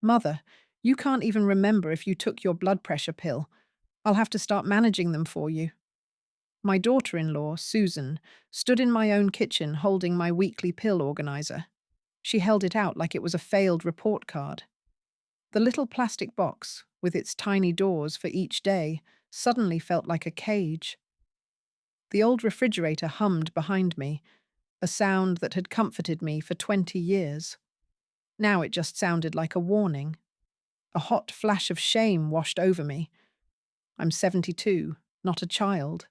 Mother, you can't even remember if you took your blood pressure pill. I'll have to start managing them for you. My daughter-in-law, Susan, stood in my own kitchen holding my weekly pill organizer. She held it out like it was a failed report card. The little plastic box, with its tiny doors for each day, suddenly felt like a cage. The old refrigerator hummed behind me, a sound that had comforted me for 20 years. Now it just sounded like a warning. A hot flash of shame washed over me. I'm 72, not a child.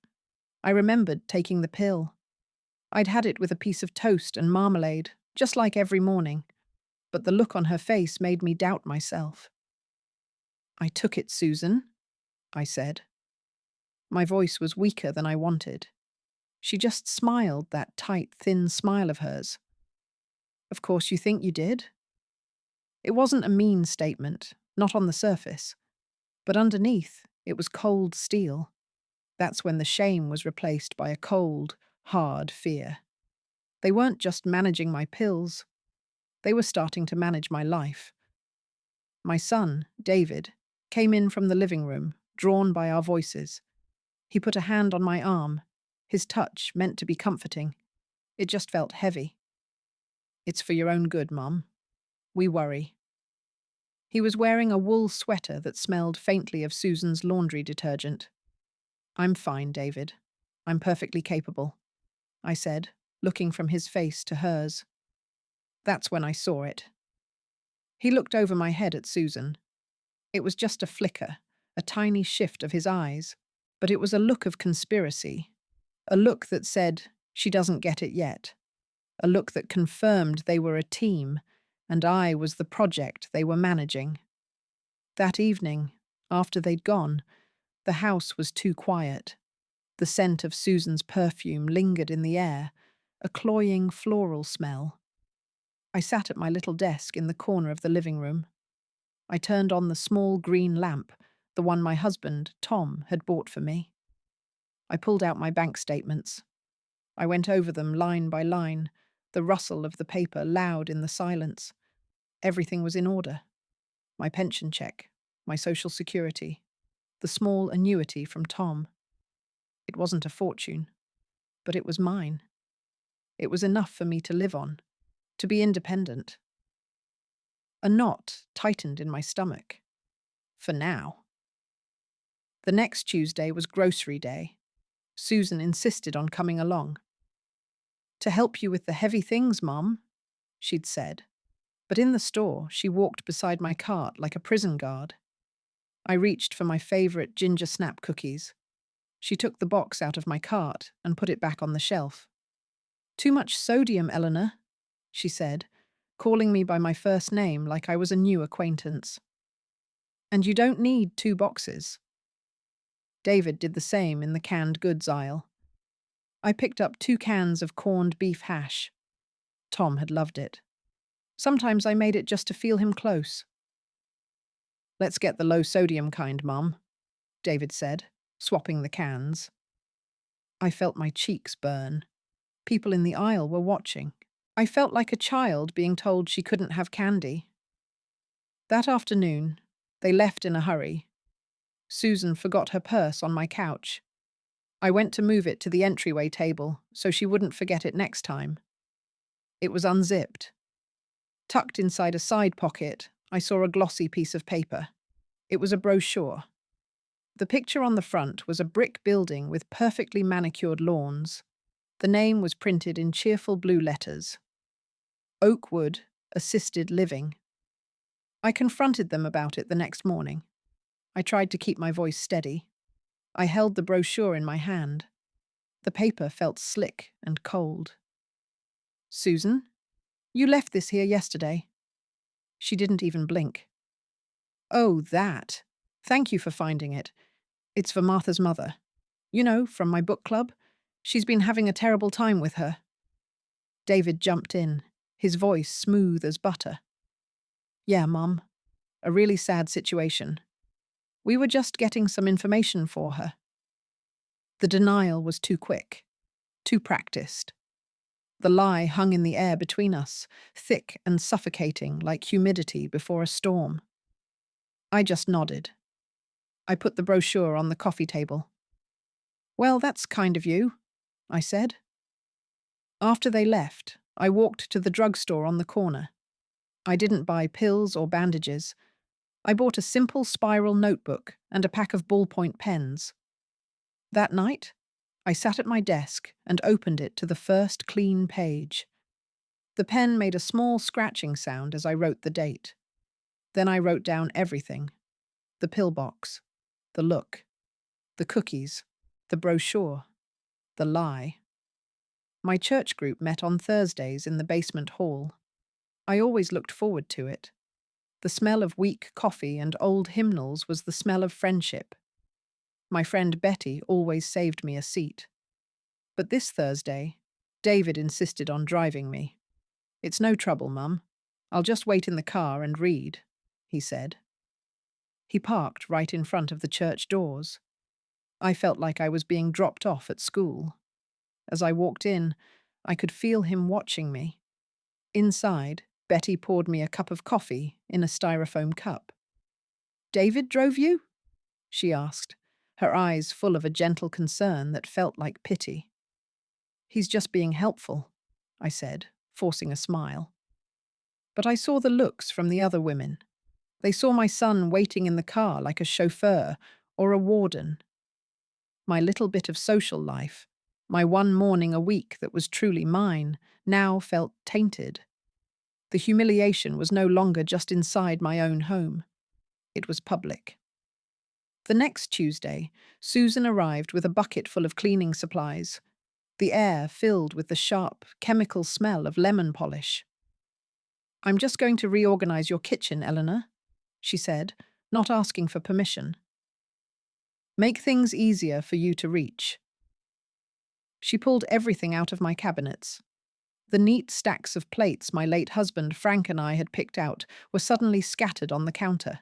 I remembered taking the pill. I'd had it with a piece of toast and marmalade, just like every morning, but the look on her face made me doubt myself. "I took it, Susan," I said. My voice was weaker than I wanted. She just smiled, that tight, thin smile of hers. "Of course you think you did?" It wasn't a mean statement, not on the surface, but underneath, it was cold steel. That's when the shame was replaced by a cold, hard fear. They weren't just managing my pills, they were starting to manage my life. My son, David, came in from the living room, drawn by our voices. He put a hand on my arm, his touch meant to be comforting. It just felt heavy. "It's for your own good, Mum. We worry." He was wearing a wool sweater that smelled faintly of Susan's laundry detergent. "I'm fine, David. I'm perfectly capable," I said, looking from his face to hers. That's when I saw it. He looked over my head at Susan. It was just a flicker, a tiny shift of his eyes, but it was a look of conspiracy, a look that said, "She doesn't get it yet," a look that confirmed they were a team, and I was the project they were managing. That evening, after they'd gone, the house was too quiet. The scent of Susan's perfume lingered in the air, a cloying floral smell. I sat at my little desk in the corner of the living room. I turned on the small green lamp, the one my husband, Tom, had bought for me. I pulled out my bank statements. I went over them line by line, the rustle of the paper loud in the silence. Everything was in order. My pension check, my social security, the small annuity from Tom. It wasn't a fortune, but it was mine. It was enough for me to live on, to be independent. A knot tightened in my stomach. For now. The next Tuesday was grocery day. Susan insisted on coming along. "To help you with the heavy things, Mum," she'd said. But in the store, she walked beside my cart like a prison guard. I reached for my favorite ginger snap cookies. She took the box out of my cart and put it back on the shelf. "Too much sodium, Eleanor," she said, calling me by my first name like I was a new acquaintance. "And you don't need 2 boxes." David did the same in the canned goods aisle. I picked up 2 cans of corned beef hash. Tom had loved it. Sometimes I made it just to feel him close. "Let's get the low-sodium kind, Mum," David said, swapping the cans. I felt my cheeks burn. People in the aisle were watching. I felt like a child being told she couldn't have candy. That afternoon, they left in a hurry. Susan forgot her purse on my couch. I went to move it to the entryway table so she wouldn't forget it next time. It was unzipped. Tucked inside a side pocket, I saw a glossy piece of paper. It was a brochure. The picture on the front was a brick building with perfectly manicured lawns. The name was printed in cheerful blue letters. Oakwood Assisted Living. I confronted them about it the next morning. I tried to keep my voice steady. I held the brochure in my hand. The paper felt slick and cold. "Susan, you left this here yesterday." She didn't even blink. "Oh, that. Thank you for finding it. It's for Martha's mother. You know, from my book club. She's been having a terrible time with her." David jumped in, his voice smooth as butter. "Yeah, Mum. A really sad situation. We were just getting some information for her." The denial was too quick, too practiced. The lie hung in the air between us, thick and suffocating like humidity before a storm. I just nodded. I put the brochure on the coffee table. "Well, that's kind of you," I said. After they left, I walked to the drugstore on the corner. I didn't buy pills or bandages. I bought a simple spiral notebook and a pack of ballpoint pens. That night, I sat at my desk and opened it to the first clean page. The pen made a small scratching sound as I wrote the date. Then I wrote down everything: the pillbox, the look, the cookies, the brochure, the lie. My church group met on Thursdays in the basement hall. I always looked forward to it. The smell of weak coffee and old hymnals was the smell of friendship. My friend Betty always saved me a seat. But this Thursday, David insisted on driving me. "It's no trouble, Mum. I'll just wait in the car and read," he said. He parked right in front of the church doors. I felt like I was being dropped off at school. As I walked in, I could feel him watching me. Inside, Betty poured me a cup of coffee in a styrofoam cup. "David drove you?" she asked, her eyes full of a gentle concern that felt like pity. "He's just being helpful," I said, forcing a smile. But I saw the looks from the other women. They saw my son waiting in the car like a chauffeur or a warden. My little bit of social life, my one morning a week that was truly mine, now felt tainted. The humiliation was no longer just inside my own home. It was public. The next Tuesday, Susan arrived with a bucket full of cleaning supplies, the air filled with the sharp, chemical smell of lemon polish. "I'm just going to reorganize your kitchen, Eleanor," she said, not asking for permission. "Make things easier for you to reach." She pulled everything out of my cabinets. The neat stacks of plates my late husband Frank and I had picked out were suddenly scattered on the counter.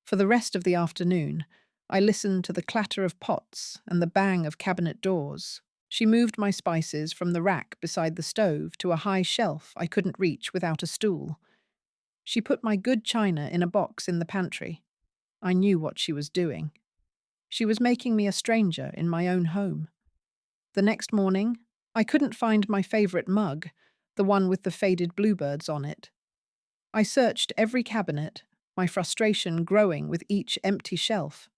For the rest of the afternoon, I listened to the clatter of pots and the bang of cabinet doors. She moved my spices from the rack beside the stove to a high shelf I couldn't reach without a stool. She put my good china in a box in the pantry. I knew what she was doing. She was making me a stranger in my own home. The next morning, I couldn't find my favorite mug, the one with the faded bluebirds on it. I searched every cabinet, my frustration growing with each empty shelf.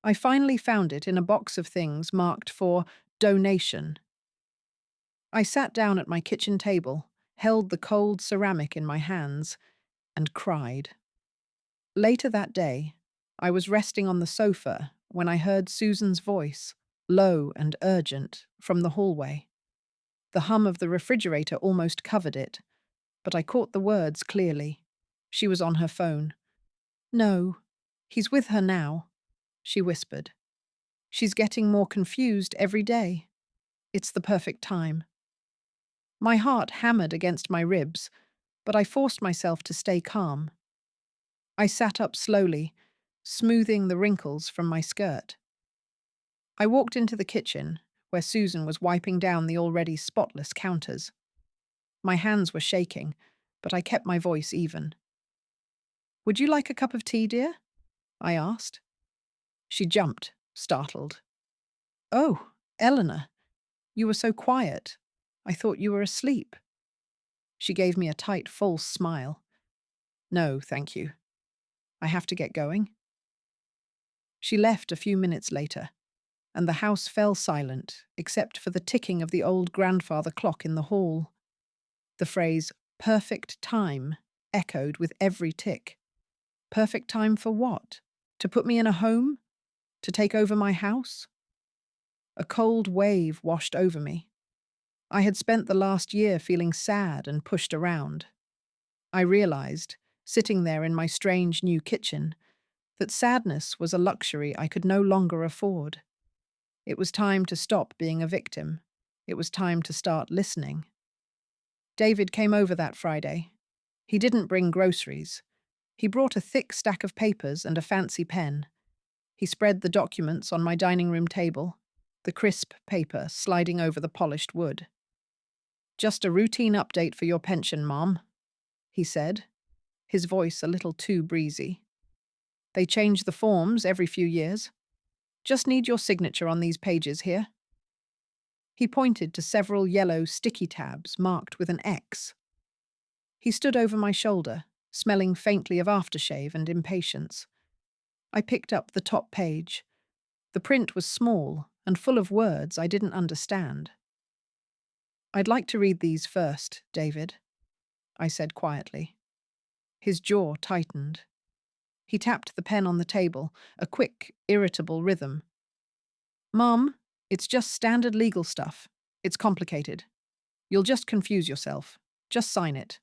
I finally found it in a box of things marked for donation. I sat down at my kitchen table, held the cold ceramic in my hands, and cried. Later that day, I was resting on the sofa when I heard Susan's voice, low and urgent, from the hallway. The hum of the refrigerator almost covered it, but I caught the words clearly. She was on her phone. "No, he's with her now," she whispered. "She's getting more confused every day. It's the perfect time." My heart hammered against my ribs, but I forced myself to stay calm. I sat up slowly, smoothing the wrinkles from my skirt. I walked into the kitchen, where Susan was wiping down the already spotless counters. My hands were shaking, but I kept my voice even. "Would you like a cup of tea, dear?" I asked. She jumped, startled. "Oh, Eleanor, you were so quiet. I thought you were asleep." She gave me a tight, false smile. "No, thank you. I have to get going." She left a few minutes later, and the house fell silent except for the ticking of the old grandfather clock in the hall. The phrase, "perfect time," echoed with every tick. Perfect time for what? To put me in a home? To take over my house? A cold wave washed over me. I had spent the last year feeling sad and pushed around. I realized, sitting there in my strange new kitchen, that sadness was a luxury I could no longer afford. It was time to stop being a victim. It was time to start listening. David came over that Friday. He didn't bring groceries. He brought a thick stack of papers and a fancy pen. He spread the documents on my dining room table, the crisp paper sliding over the polished wood. Just a routine update for your pension, Mom, he said, his voice a little too breezy. They change the forms every few years. Just need your signature on these pages here. He pointed to several yellow sticky tabs marked with an X. He stood over my shoulder, smelling faintly of aftershave and impatience. I picked up the top page. The print was small and full of words I didn't understand. I'd like to read these first, David, I said quietly. His jaw tightened. He tapped the pen on the table, a quick, irritable rhythm. Mom, it's just standard legal stuff. It's complicated. You'll just confuse yourself. Just sign it.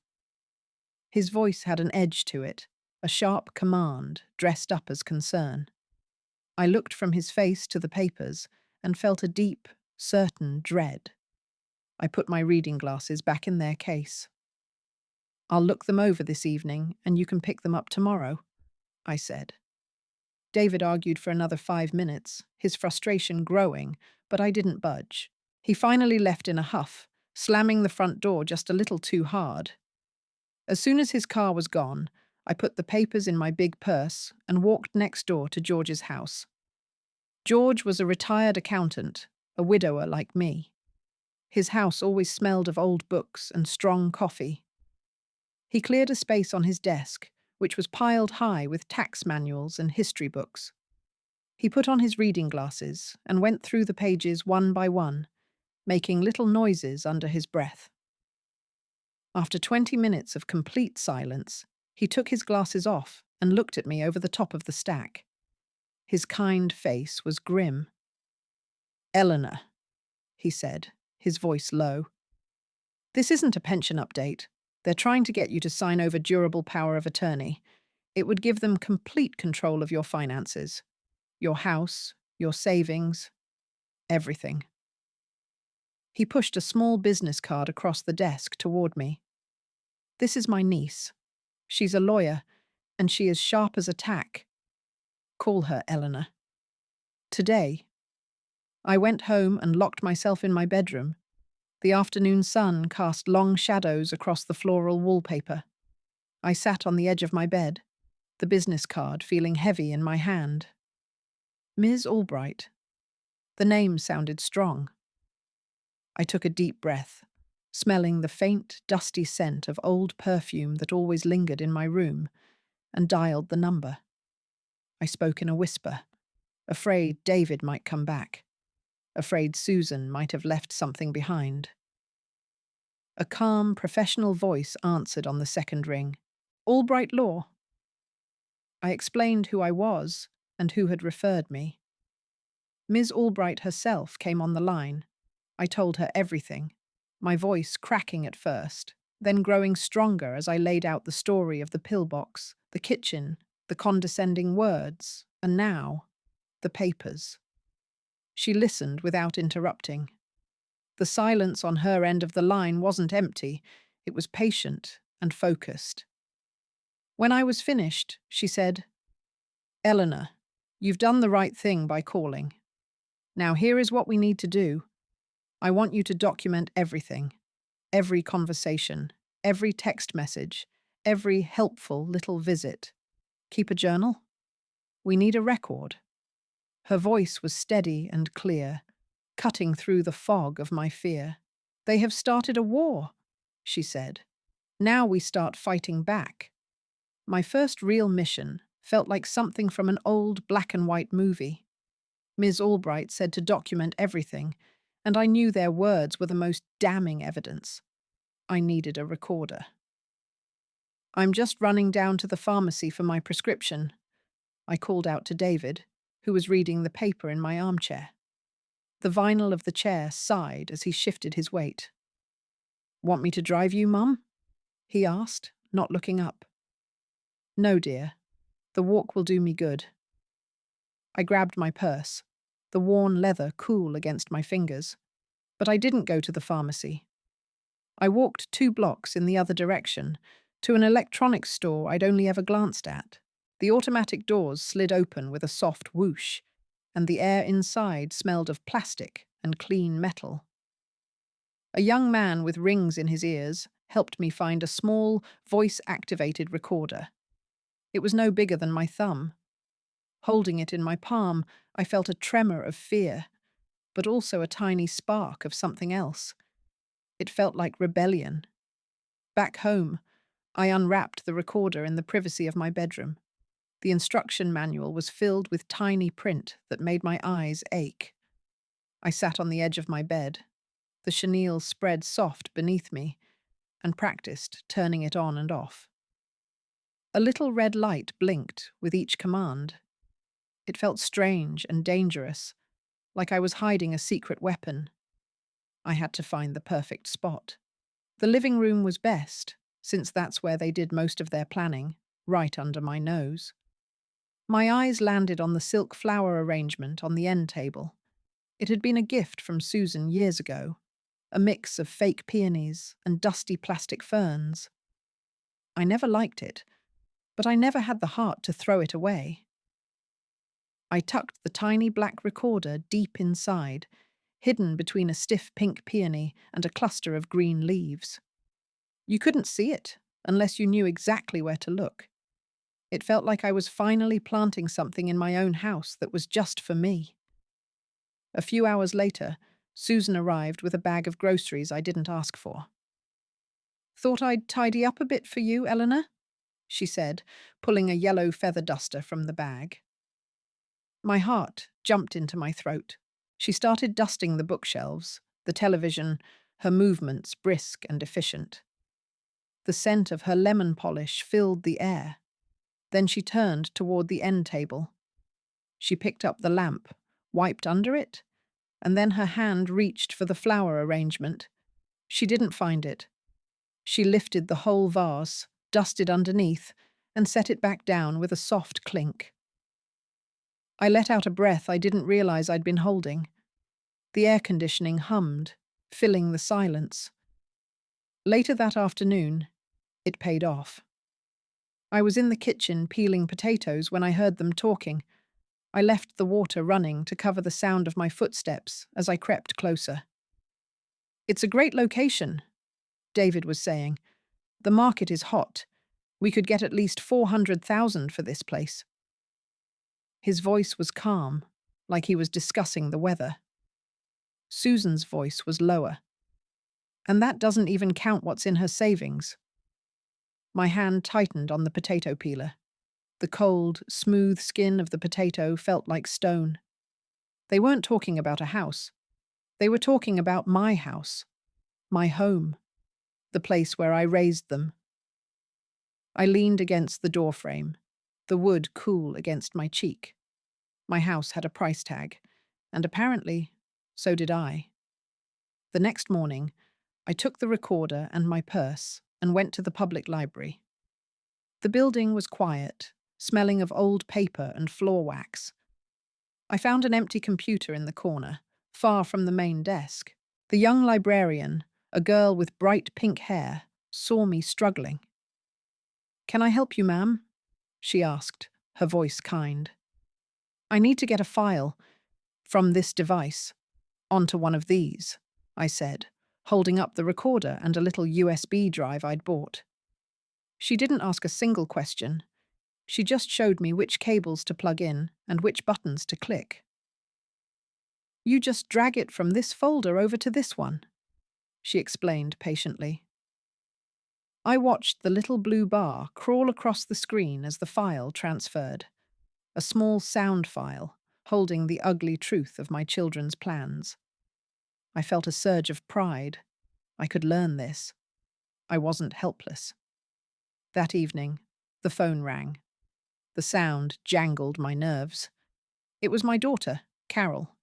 His voice had an edge to it, a sharp command dressed up as concern. I looked from his face to the papers and felt a deep, certain dread. I put my reading glasses back in their case. I'll look them over this evening and you can pick them up tomorrow, I said. David argued for another 5 minutes, his frustration growing, but I didn't budge. He finally left in a huff, slamming the front door just a little too hard. As soon as his car was gone, I put the papers in my big purse and walked next door to George's house. George was a retired accountant, a widower like me. His house always smelled of old books and strong coffee. He cleared a space on his desk, which was piled high with tax manuals and history books. He put on his reading glasses and went through the pages one by one, making little noises under his breath. After 20 minutes of complete silence, he took his glasses off and looked at me over the top of the stack. His kind face was grim. Eleanor, he said, his voice low. This isn't a pension update. They're trying to get you to sign over durable power of attorney. It would give them complete control of your finances, your house, your savings, everything. He pushed a small business card across the desk toward me. This is my niece. She's a lawyer, and she is sharp as a tack. Call her Eleanor. Today, I went home and locked myself in my bedroom. The afternoon sun cast long shadows across the floral wallpaper. I sat on the edge of my bed, the business card feeling heavy in my hand. Ms. Albright. The name sounded strong. I took a deep breath, smelling the faint, dusty scent of old perfume that always lingered in my room, and dialed the number. I spoke in a whisper, afraid David might come back, afraid Susan might have left something behind. A calm, professional voice answered on the second ring. Albright Law. I explained who I was and who had referred me. Ms. Albright herself came on the line. I told her everything, my voice cracking at first, then growing stronger as I laid out the story of the pillbox, the kitchen, the condescending words, and now, the papers. She listened without interrupting. The silence on her end of the line wasn't empty, it was patient and focused. When I was finished, she said, Eleanor, you've done the right thing by calling. Now here is what we need to do. I want you to document everything, every conversation, every text message, every helpful little visit. Keep a journal? We need a record. Her voice was steady and clear, cutting through the fog of my fear. They have started a war, she said. Now we start fighting back. My first real mission felt like something from an old black and white movie. Ms. Albright said to document everything, and I knew their words were the most damning evidence. I needed a recorder. I'm just running down to the pharmacy for my prescription, I called out to David, who was reading the paper in my armchair. The vinyl of the chair sighed as he shifted his weight. Want me to drive you, Mum? He asked, not looking up. No, dear. The walk will do me good. I grabbed my purse, the worn leather cool against my fingers, but I didn't go to the pharmacy. I walked 2 blocks in the other direction, to an electronics store I'd only ever glanced at. The automatic doors slid open with a soft whoosh, and the air inside smelled of plastic and clean metal. A young man with rings in his ears helped me find a small, voice-activated recorder. It was no bigger than my thumb. Holding it in my palm, I felt a tremor of fear, but also a tiny spark of something else. It felt like rebellion. Back home, I unwrapped the recorder in the privacy of my bedroom. The instruction manual was filled with tiny print that made my eyes ache. I sat on the edge of my bed, the chenille spread soft beneath me, and practiced turning it on and off. A little red light blinked with each command. It felt strange and dangerous, like I was hiding a secret weapon. I had to find the perfect spot. The living room was best, since that's where they did most of their planning, right under my nose. My eyes landed on the silk flower arrangement on the end table. It had been a gift from Susan years ago, a mix of fake peonies and dusty plastic ferns. I never liked it, but I never had the heart to throw it away. I tucked the tiny black recorder deep inside, hidden between a stiff pink peony and a cluster of green leaves. You couldn't see it unless you knew exactly where to look. It felt like I was finally planting something in my own house that was just for me. A few hours later, Susan arrived with a bag of groceries I didn't ask for. "Thought I'd tidy up a bit for you, Eleanor," she said, pulling a yellow feather duster from the bag. My heart jumped into my throat. She started dusting the bookshelves, the television, her movements brisk and efficient. The scent of her lemon polish filled the air. Then she turned toward the end table. She picked up the lamp, wiped under it, and then her hand reached for the flower arrangement. She didn't find it. She lifted the whole vase, dusted underneath, and set it back down with a soft clink. I let out a breath I didn't realize I'd been holding. The air conditioning hummed, filling the silence. Later that afternoon, it paid off. I was in the kitchen peeling potatoes when I heard them talking. I left the water running to cover the sound of my footsteps as I crept closer. "It's a great location," David was saying. "The market is hot. We could get at least 400,000 for this place." His voice was calm, like he was discussing the weather. Susan's voice was lower. "And that doesn't even count what's in her savings." My hand tightened on the potato peeler. The cold, smooth skin of the potato felt like stone. They weren't talking about a house. They were talking about my house, my home, the place where I raised them. I leaned against the doorframe, the wood cool against my cheek. My house had a price tag, and apparently, so did I. The next morning, I took the recorder and my purse and went to the public library. The building was quiet, smelling of old paper and floor wax. I found an empty computer in the corner, far from the main desk. The young librarian, a girl with bright pink hair, saw me struggling. "Can I help you, ma'am?" she asked, her voice kind. "I need to get a file from this device onto one of these," I said, holding up the recorder and a little USB drive I'd bought. She didn't ask a single question. She just showed me which cables to plug in and which buttons to click. "You just drag it from this folder over to this one," she explained patiently. I watched the little blue bar crawl across the screen as the file transferred. A small sound file, holding the ugly truth of my children's plans. I felt a surge of pride. I could learn this. I wasn't helpless. That evening, the phone rang. The sound jangled my nerves. It was my daughter, Carol.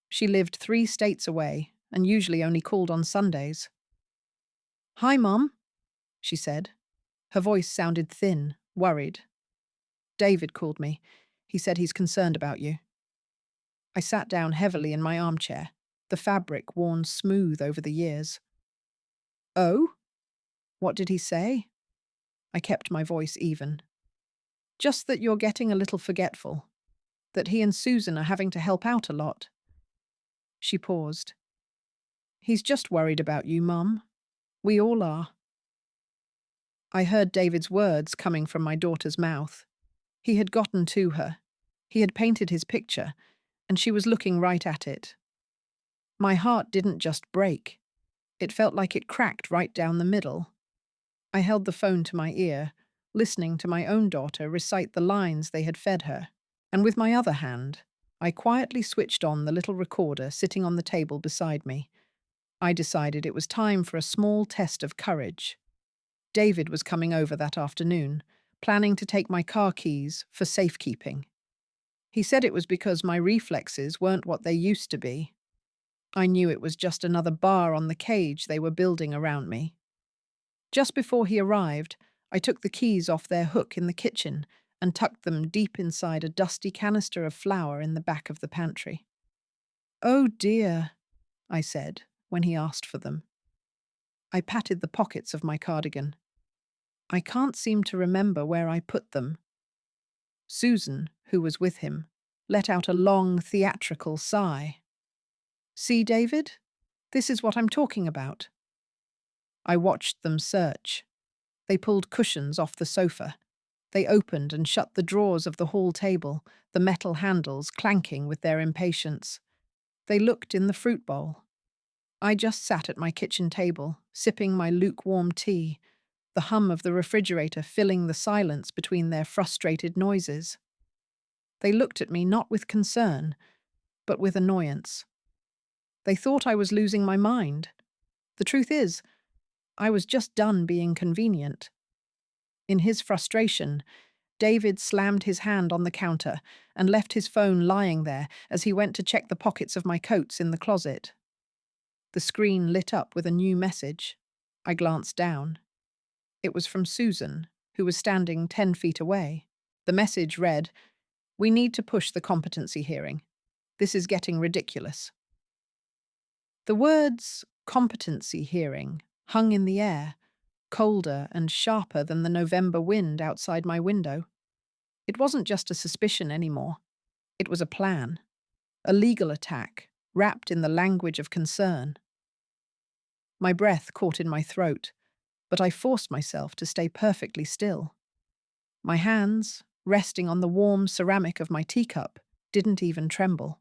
She lived 3 states away and usually only called on Sundays. "Hi, Mum," she said. Her voice sounded thin, worried. "David called me. He said he's concerned about you." I sat down heavily in my armchair, the fabric worn smooth over the years. "Oh? What did he say?" I kept my voice even. "Just that you're getting a little forgetful. That he and Susan are having to help out a lot." She paused. He's just worried about you, Mum. We all are. I heard David's words coming from my daughter's mouth. He had gotten to her. He had painted his picture, and she was looking right at it. My heart didn't just break. It felt like it cracked right down the middle. I held the phone to my ear, listening to my own daughter recite the lines they had fed her, and with my other hand, I quietly switched on the little recorder sitting on the table beside me. I decided it was time for a small test of courage. David was coming over that afternoon, planning to take my car keys for safekeeping. He said it was because my reflexes weren't what they used to be. I knew it was just another bar on the cage they were building around me. Just before he arrived, I took the keys off their hook in the kitchen and tucked them deep inside a dusty canister of flour in the back of the pantry. "Oh dear," I said when he asked for them. I patted the pockets of my cardigan. I can't seem to remember where I put them. Susan, who was with him, let out a long, theatrical sigh. "See, David? This is what I'm talking about." I watched them search. They pulled cushions off the sofa. They opened and shut the drawers of the hall table, the metal handles clanking with their impatience. They looked in the fruit bowl. I just sat at my kitchen table, sipping my lukewarm tea, the hum of the refrigerator filling the silence between their frustrated noises. They looked at me not with concern, but with annoyance. They thought I was losing my mind. The truth is, I was just done being convenient. In his frustration, David slammed his hand on the counter and left his phone lying there as he went to check the pockets of my coats in the closet. The screen lit up with a new message. I glanced down. It was from Susan, who was standing 10 feet away. The message read, "We need to push the competency hearing. This is getting ridiculous." The words competency hearing hung in the air, colder and sharper than the November wind outside my window. It wasn't just a suspicion anymore. It was a plan, a legal attack, wrapped in the language of concern. My breath caught in my throat, but I forced myself to stay perfectly still. My hands, resting on the warm ceramic of my teacup, didn't even tremble.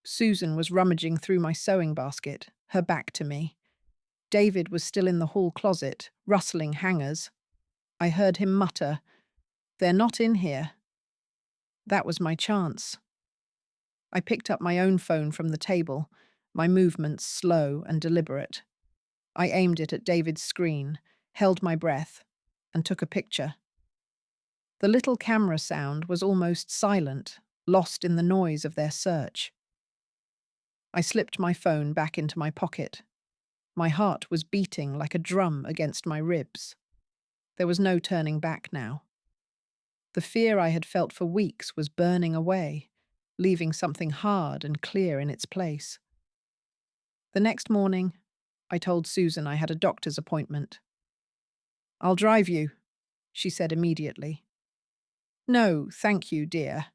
Susan was rummaging through my sewing basket, her back to me. David was still in the hall closet, rustling hangers. I heard him mutter, "They're not in here." That was my chance. I picked up my own phone from the table, my movements slow and deliberate. I aimed it at David's screen, held my breath, and took a picture. The little camera sound was almost silent, lost in the noise of their search. I slipped my phone back into my pocket. My heart was beating like a drum against my ribs. There was no turning back now. The fear I had felt for weeks was burning away, leaving something hard and clear in its place. The next morning, I told Susan I had a doctor's appointment. "I'll drive you," she said immediately. "No, thank you, dear,"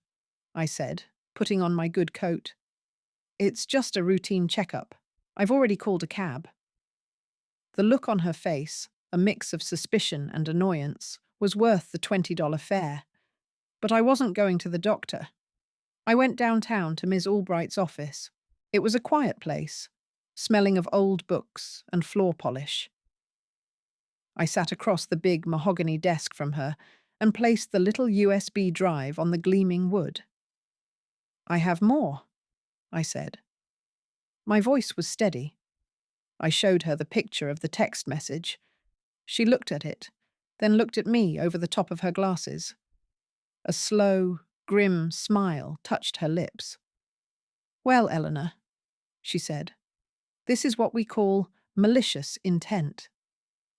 I said, putting on my good coat. "It's just a routine checkup. I've already called a cab." The look on her face, a mix of suspicion and annoyance, was worth the $20 fare. But I wasn't going to the doctor. I went downtown to Ms. Albright's office. It was a quiet place, smelling of old books and floor polish. I sat across the big mahogany desk from her and placed the little USB drive on the gleaming wood. "I have more," I said. My voice was steady. I showed her the picture of the text message. She looked at it, then looked at me over the top of her glasses. A slow, grim smile touched her lips. "Well, Eleanor," she said, "this is what we call malicious intent.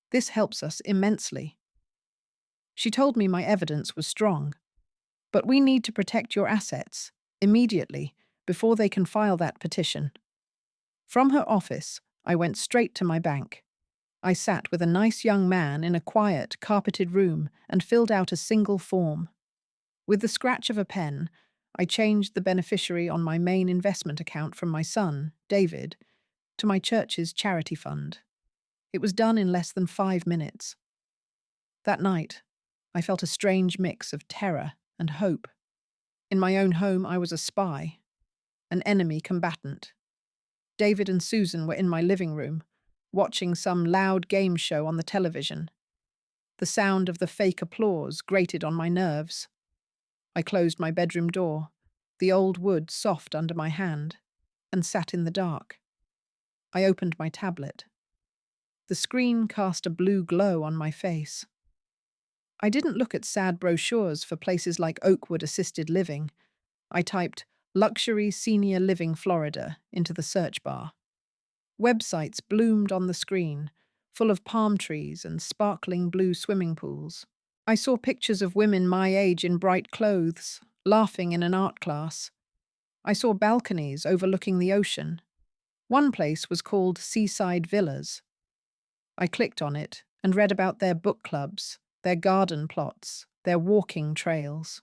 This helps us immensely." She told me my evidence was strong. "But we need to protect your assets, immediately, before they can file that petition." From her office, I went straight to my bank. I sat with a nice young man in a quiet, carpeted room and filled out a single form. With the scratch of a pen, I changed the beneficiary on my main investment account from my son, David, to my church's charity fund. It was done in less than 5 minutes. That night, I felt a strange mix of terror and hope. In my own home, I was a spy, an enemy combatant. David and Susan were in my living room, watching some loud game show on the television. The sound of the fake applause grated on my nerves. I closed my bedroom door, the old wood soft under my hand, and sat in the dark. I opened my tablet. The screen cast a blue glow on my face. I didn't look at sad brochures for places like Oakwood Assisted Living. I typed Luxury Senior Living Florida into the search bar. Websites bloomed on the screen, full of palm trees and sparkling blue swimming pools. I saw pictures of women my age in bright clothes, laughing in an art class. I saw balconies overlooking the ocean. One place was called Seaside Villas. I clicked on it and read about their book clubs, their garden plots, their walking trails.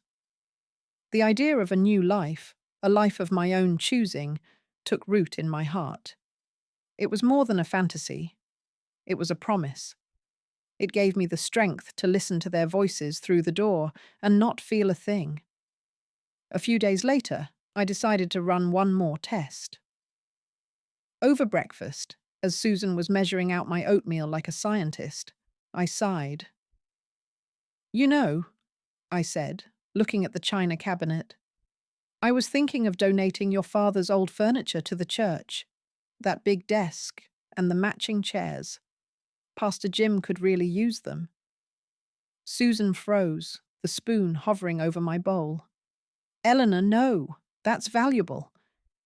The idea of a new life, a life of my own choosing, took root in my heart. It was more than a fantasy. It was a promise. It gave me the strength to listen to their voices through the door and not feel a thing. A few days later, I decided to run one more test. Over breakfast, as Susan was measuring out my oatmeal like a scientist, I sighed. "You know," I said, looking at the china cabinet, "I was thinking of donating your father's old furniture to the church. That big desk and the matching chairs. Pastor Jim could really use them." Susan froze, the spoon hovering over my bowl. "Eleanor, no. That's valuable.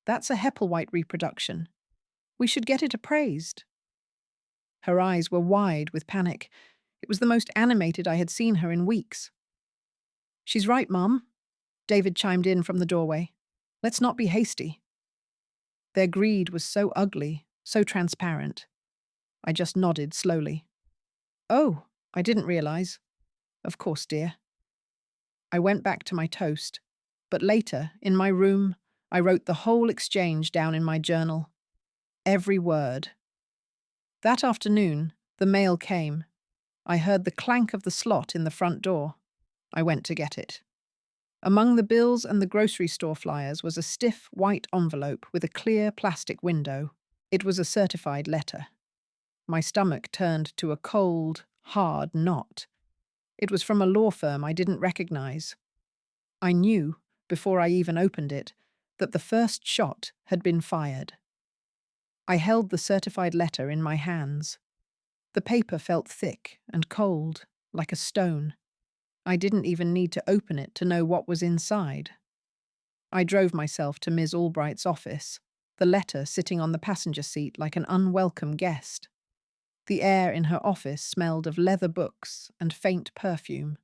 That's a Hepplewhite reproduction. We should get it appraised." Her eyes were wide with panic. It was the most animated I had seen her in weeks. "She's right, Mum," David chimed in from the doorway. "Let's not be hasty." Their greed was so ugly, so transparent. I just nodded slowly. "Oh, I didn't realize." "Of course, dear." I went back to my toast, but later, in my room, I wrote the whole exchange down in my journal. Every word. That afternoon, the mail came. I heard the clank of the slot in the front door. I went to get it. Among the bills and the grocery store flyers was a stiff white envelope with a clear plastic window. It was a certified letter. My stomach turned to a cold, hard knot. It was from a law firm I didn't recognize. I knew, before I even opened it, that the first shot had been fired. I held the certified letter in my hands. The paper felt thick and cold, like a stone. I didn't even need to open it to know what was inside. I drove myself to Ms. Albright's office, the letter sitting on the passenger seat like an unwelcome guest. The air in her office smelled of leather books and faint perfume.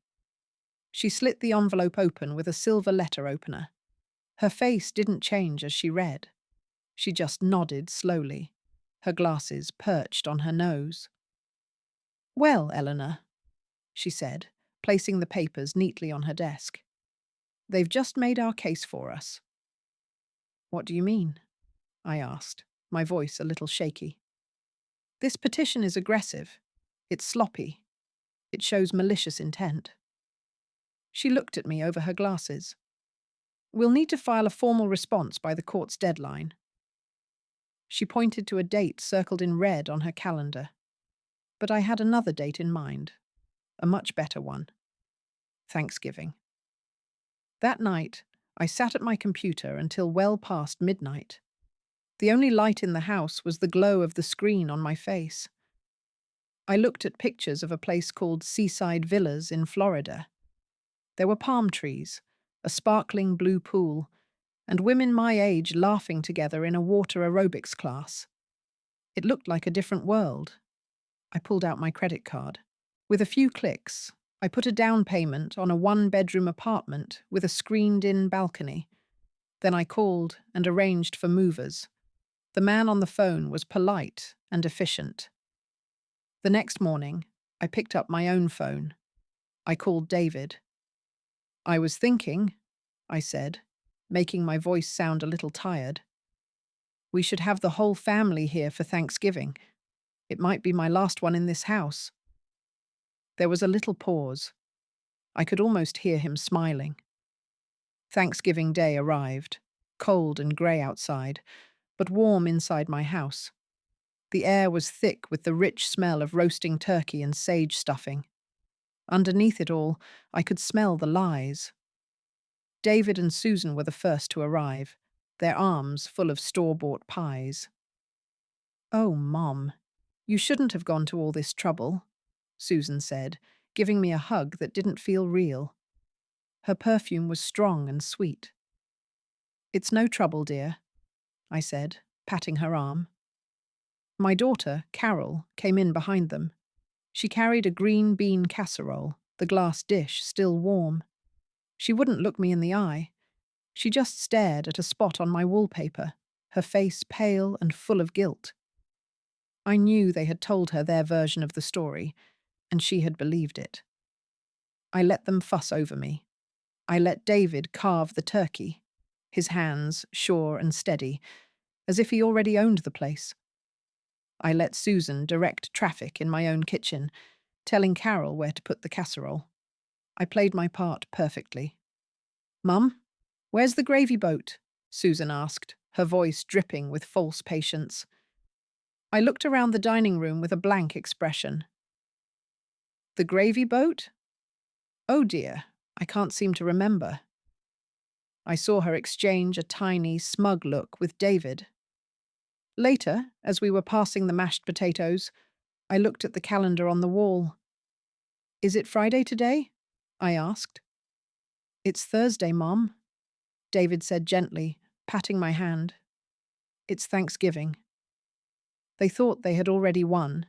She slit the envelope open with a silver letter opener. Her face didn't change as she read. She just nodded slowly, her glasses perched on her nose. "Well, Eleanor," she said, placing the papers neatly on her desk. "They've just made our case for us." "What do you mean?" I asked, my voice a little shaky. "This petition is aggressive. It's sloppy. It shows malicious intent." She looked at me over her glasses. "We'll need to file a formal response by the court's deadline." She pointed to a date circled in red on her calendar. But I had another date in mind, a much better one. Thanksgiving. That night, I sat at my computer until well past midnight. The only light in the house was the glow of the screen on my face. I looked at pictures of a place called Seaside Villas in Florida. There were palm trees, a sparkling blue pool, and women my age laughing together in a water aerobics class. It looked like a different world. I pulled out my credit card. With a few clicks, I put a down payment on a one-bedroom apartment with a screened-in balcony. Then I called and arranged for movers. The man on the phone was polite and efficient. The next morning, I picked up my own phone. I called David. "I was thinking," I said, making my voice sound a little tired. We should have the whole family here for Thanksgiving. It might be my last one in this house." There was a little pause. I could almost hear him smiling. Thanksgiving Day arrived, cold and grey outside, but warm inside my house. The air was thick with the rich smell of roasting turkey and sage stuffing. Underneath it all, I could smell the lies. David and Susan were the first to arrive, their arms full of store-bought pies. "Oh, Mom, you shouldn't have gone to all this trouble," Susan said, giving me a hug that didn't feel real. Her perfume was strong and sweet. "It's no trouble, dear," I said, patting her arm. My daughter, Carol, came in behind them. She carried a green bean casserole, the glass dish still warm. She wouldn't look me in the eye. She just stared at a spot on my wallpaper, her face pale and full of guilt. I knew they had told her their version of the story, and she had believed it. I let them fuss over me. I let David carve the turkey, his hands sure and steady, as if he already owned the place. I let Susan direct traffic in my own kitchen, telling Carol where to put the casserole. I played my part perfectly. "Mum, where's the gravy boat?" Susan asked, her voice dripping with false patience. I looked around the dining room with a blank expression. "The gravy boat? Oh dear, I can't seem to remember." I saw her exchange a tiny, smug look with David. Later, as we were passing the mashed potatoes, I looked at the calendar on the wall. "Is it Friday today?" I asked. "It's Thursday, Mom," David said gently, patting my hand. "It's Thanksgiving." They thought they had already won.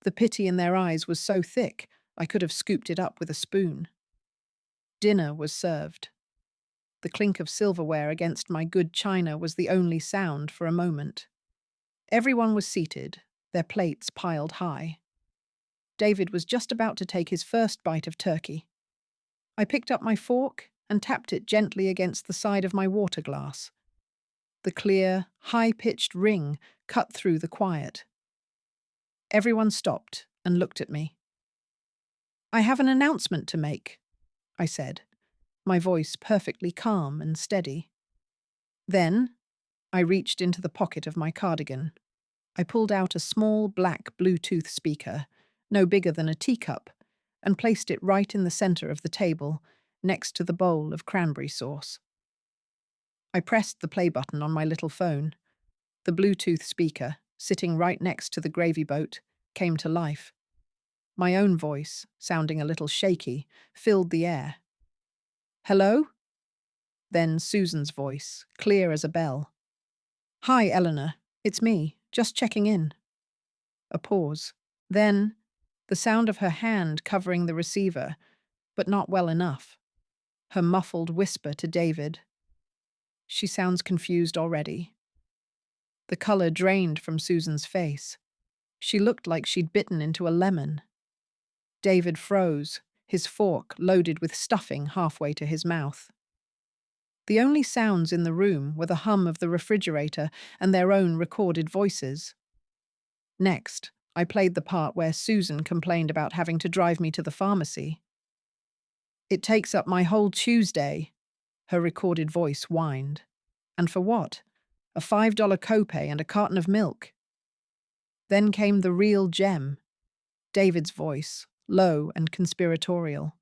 The pity in their eyes was so thick, I could have scooped it up with a spoon. Dinner was served. The clink of silverware against my good china was the only sound for a moment. Everyone was seated, their plates piled high. David was just about to take his first bite of turkey. I picked up my fork and tapped it gently against the side of my water glass. The clear, high-pitched ring cut through the quiet. Everyone stopped and looked at me. "I have an announcement to make," I said, my voice perfectly calm and steady. Then, I reached into the pocket of my cardigan. I pulled out a small black Bluetooth speaker, no bigger than a teacup, and placed it right in the center of the table, next to the bowl of cranberry sauce. I pressed the play button on my little phone. The Bluetooth speaker, sitting right next to the gravy boat, came to life. My own voice, sounding a little shaky, filled the air. "Hello?" Then Susan's voice, clear as a bell. "Hi, Eleanor. It's me, just checking in." A pause. Then, the sound of her hand covering the receiver, but not well enough. Her muffled whisper to David. "She sounds confused already." The color drained from Susan's face. She looked like she'd bitten into a lemon. David froze, his fork loaded with stuffing halfway to his mouth. The only sounds in the room were the hum of the refrigerator and their own recorded voices. Next, I played the part where Susan complained about having to drive me to the pharmacy. "It takes up my whole Tuesday," her recorded voice whined. "And for what? A $5 copay and a carton of milk." Then came the real gem, David's voice, low and conspiratorial.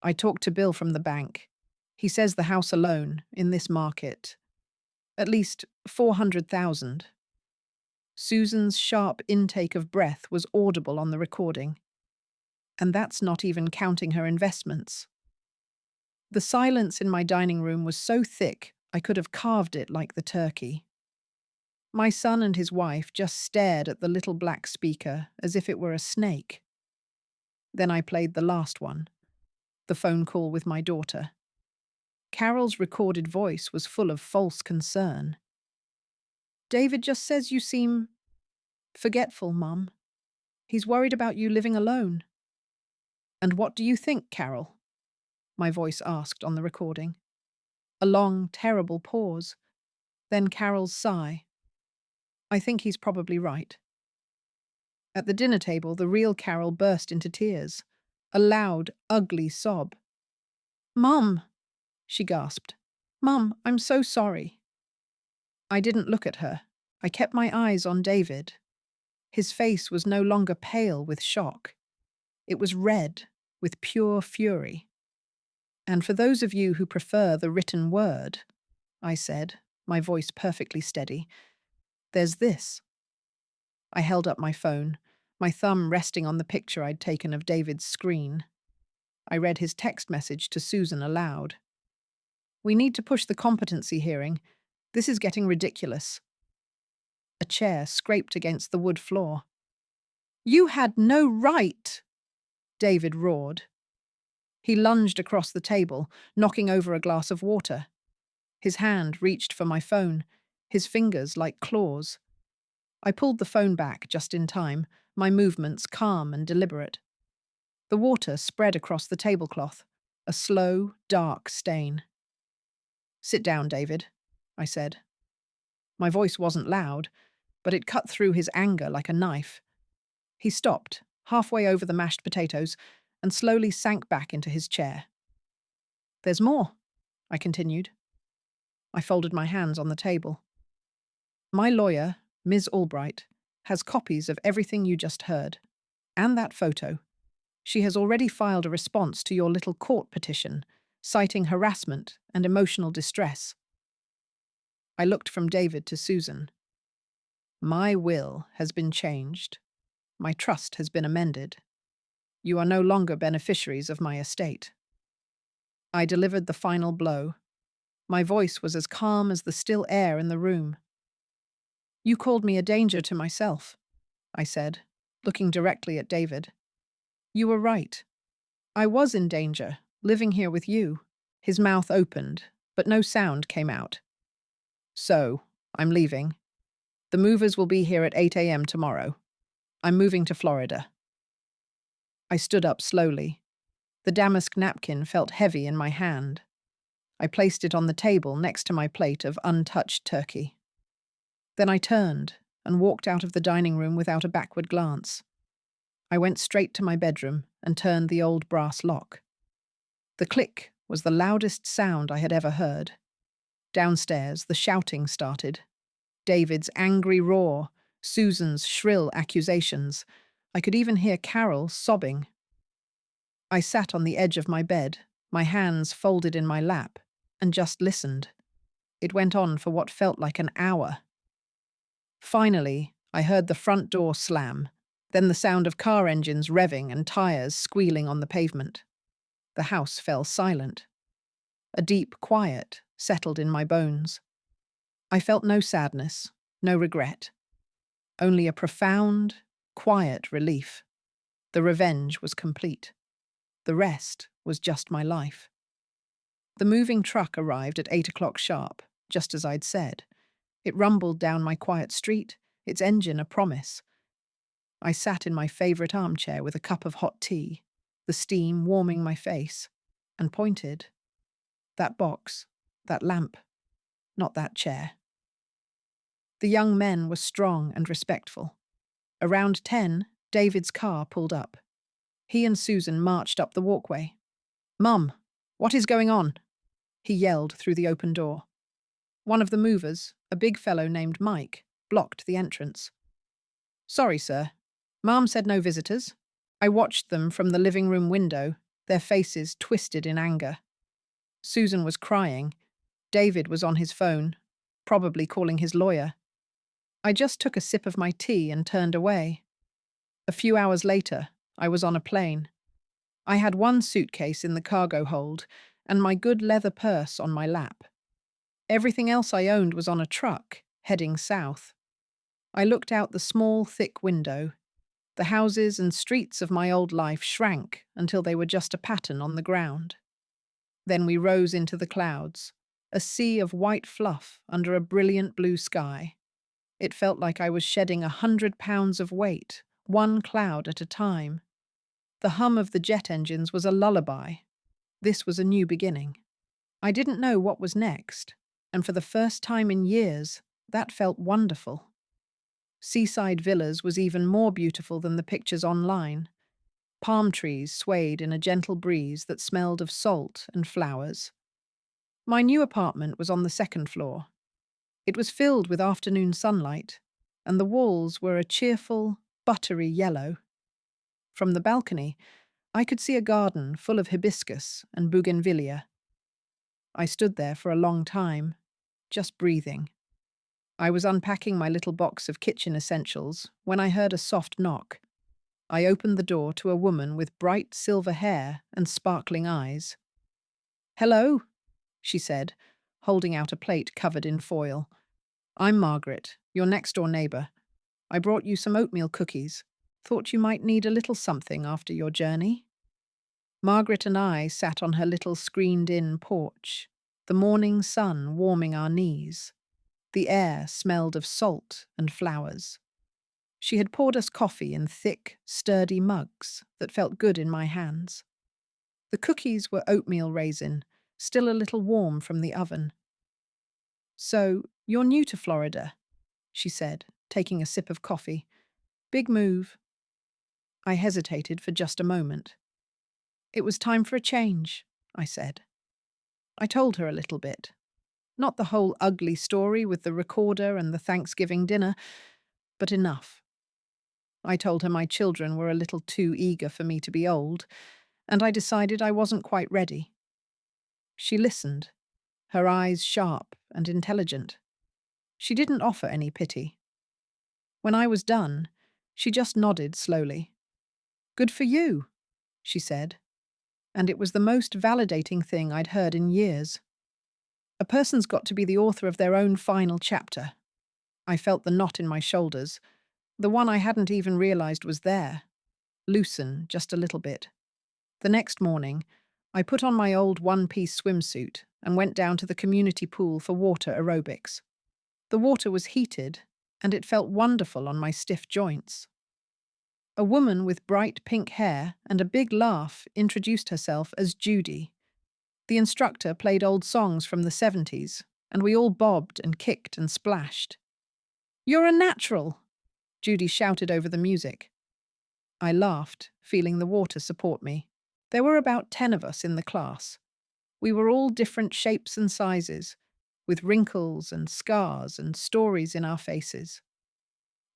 "I talked to Bill from the bank. He says the house alone, in this market, at least 400,000. Susan's sharp intake of breath was audible on the recording. And that's not even counting her investments. The silence in my dining room was so thick I could have carved it like the turkey. My son and his wife just stared at the little black speaker as if it were a snake. Then I played the last one, the phone call with my daughter. Carol's recorded voice was full of false concern. "David just says you seem forgetful, Mum. He's worried about you living alone." "And what do you think, Carol?" my voice asked on the recording. A long, terrible pause. Then Carol's sigh. I think he's probably right. At the dinner table, the real Carol burst into tears. A loud, ugly sob. "Mum," she gasped. "Mum, I'm so sorry." I didn't look at her. I kept my eyes on David. His face was no longer pale with shock. It was red with pure fury. "And for those of you who prefer the written word," I said, my voice perfectly steady, "there's this." I held up my phone, my thumb resting on the picture I'd taken of David's screen. I read his text message to Susan aloud. "We need to push the competency hearing. This is getting ridiculous." A chair scraped against the wood floor. "You had no right!" David roared. He lunged across the table, knocking over a glass of water. His hand reached for my phone, his fingers like claws. I pulled the phone back just in time, my movements calm and deliberate. The water spread across the tablecloth, a slow, dark stain. "Sit down, David," I said. My voice wasn't loud, but it cut through his anger like a knife. He stopped, halfway over the mashed potatoes, and slowly sank back into his chair. "There's more," I continued. I folded my hands on the table. "My lawyer, Ms. Albright, has copies of everything you just heard, and that photo. She has already filed a response to your little court petition, citing harassment and emotional distress." I looked from David to Susan. "My will has been changed. My trust has been amended. You are no longer beneficiaries of my estate." I delivered the final blow. My voice was as calm as the still air in the room. "You called me a danger to myself," I said, looking directly at David. "You were right. I was in danger, living here with you." His mouth opened, but no sound came out. "So, I'm leaving. The movers will be here at 8 a.m. tomorrow. I'm moving to Florida." I stood up slowly. The damask napkin felt heavy in my hand. I placed it on the table next to my plate of untouched turkey. Then I turned and walked out of the dining room without a backward glance. I went straight to my bedroom and turned the old brass lock. The click was the loudest sound I had ever heard. Downstairs, the shouting started. David's angry roar, Susan's shrill accusations. I could even hear Carol sobbing. I sat on the edge of my bed, my hands folded in my lap, and just listened. It went on for what felt like an hour. Finally, I heard the front door slam, then the sound of car engines revving and tires squealing on the pavement. The house fell silent. A deep quiet settled in my bones. I felt no sadness, no regret. Only a profound, quiet relief. The revenge was complete. The rest was just my life. The moving truck arrived at 8 o'clock sharp, just as I'd said. It rumbled down my quiet street, its engine a promise. I sat in my favourite armchair with a cup of hot tea, the steam warming my face, and pointed. That box, that lamp, not that chair. The young men were strong and respectful. Around 10, David's car pulled up. He and Susan marched up the walkway. "Mum, what is going on?" he yelled through the open door. One of the movers, a big fellow named Mike, blocked the entrance. "Sorry, sir. Mom said no visitors." I watched them from the living room window, their faces twisted in anger. Susan was crying. David was on his phone, probably calling his lawyer. I just took a sip of my tea and turned away. A few hours later, I was on a plane. I had one suitcase in the cargo hold and my good leather purse on my lap. Everything else I owned was on a truck, heading south. I looked out the small, thick window. The houses and streets of my old life shrank until they were just a pattern on the ground. Then we rose into the clouds, a sea of white fluff under a brilliant blue sky. It felt like I was shedding 100 pounds of weight, one cloud at a time. The hum of the jet engines was a lullaby. This was a new beginning. I didn't know what was next, and for the first time in years, that felt wonderful. Seaside villas was even more beautiful than the pictures online. Palm trees swayed in a gentle breeze that smelled of salt and flowers. My new apartment was on the second floor. It was filled with afternoon sunlight, and the walls were a cheerful, buttery yellow. From the balcony, I could see a garden full of hibiscus and bougainvillea. I stood there for a long time, just breathing. I was unpacking my little box of kitchen essentials when I heard a soft knock. I opened the door to a woman with bright silver hair and sparkling eyes. "Hello," she said, holding out a plate covered in foil. "I'm Margaret, your next-door neighbour. I brought you some oatmeal cookies. Thought you might need a little something after your journey." Margaret and I sat on her little screened-in porch, the morning sun warming our knees. The air smelled of salt and flowers. She had poured us coffee in thick, sturdy mugs that felt good in my hands. The cookies were oatmeal raisin, still a little warm from the oven. "So, you're new to Florida," she said, taking a sip of coffee. "Big move." I hesitated for just a moment. "It was time for a change," I said. I told her a little bit. Not the whole ugly story with the recorder and the Thanksgiving dinner, but enough. I told her my children were a little too eager for me to be old, and I decided I wasn't quite ready. She listened, her eyes sharp and intelligent. She didn't offer any pity. When I was done, she just nodded slowly. "Good for you," she said, and it was the most validating thing I'd heard in years. A person's got to be the author of their own final chapter. I felt the knot in my shoulders, the one I hadn't even realized was there, loosen just a little bit. The next morning, I put on my old one-piece swimsuit and went down to the community pool for water aerobics. The water was heated, and it felt wonderful on my stiff joints. A woman with bright pink hair and a big laugh introduced herself as Judy. The instructor played old songs from the 70s, and we all bobbed and kicked and splashed. "You're a natural!" Judy shouted over the music. I laughed, feeling the water support me. There were about 10 of us in the class. We were all different shapes and sizes, with wrinkles and scars and stories in our faces.